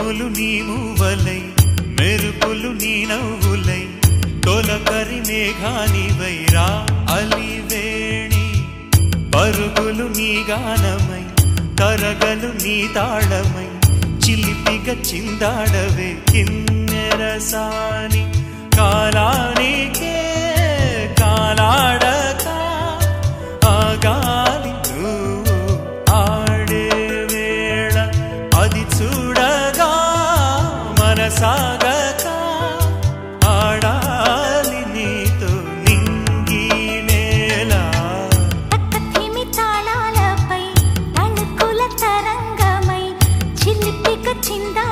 ఉరుములు నీ మూవలై మెరుపులు నీ నవ్వులై తొలకరి మేఘానివై రా అలివేణి పరుగులు నీ గానమై తరగలు నీ తాళమై చిలిపిగా చిందాడవే కిన్నెరసాని కాలానికే కాలాడక ఆగాలి నువ్వు ఆడే వేళ అది చూడగా మనసాగక ఆడాలి నీతో నింగి నేల తక్కతిమి తాళాలపై తళుకుల తరంగమై చిలిపిక చిందా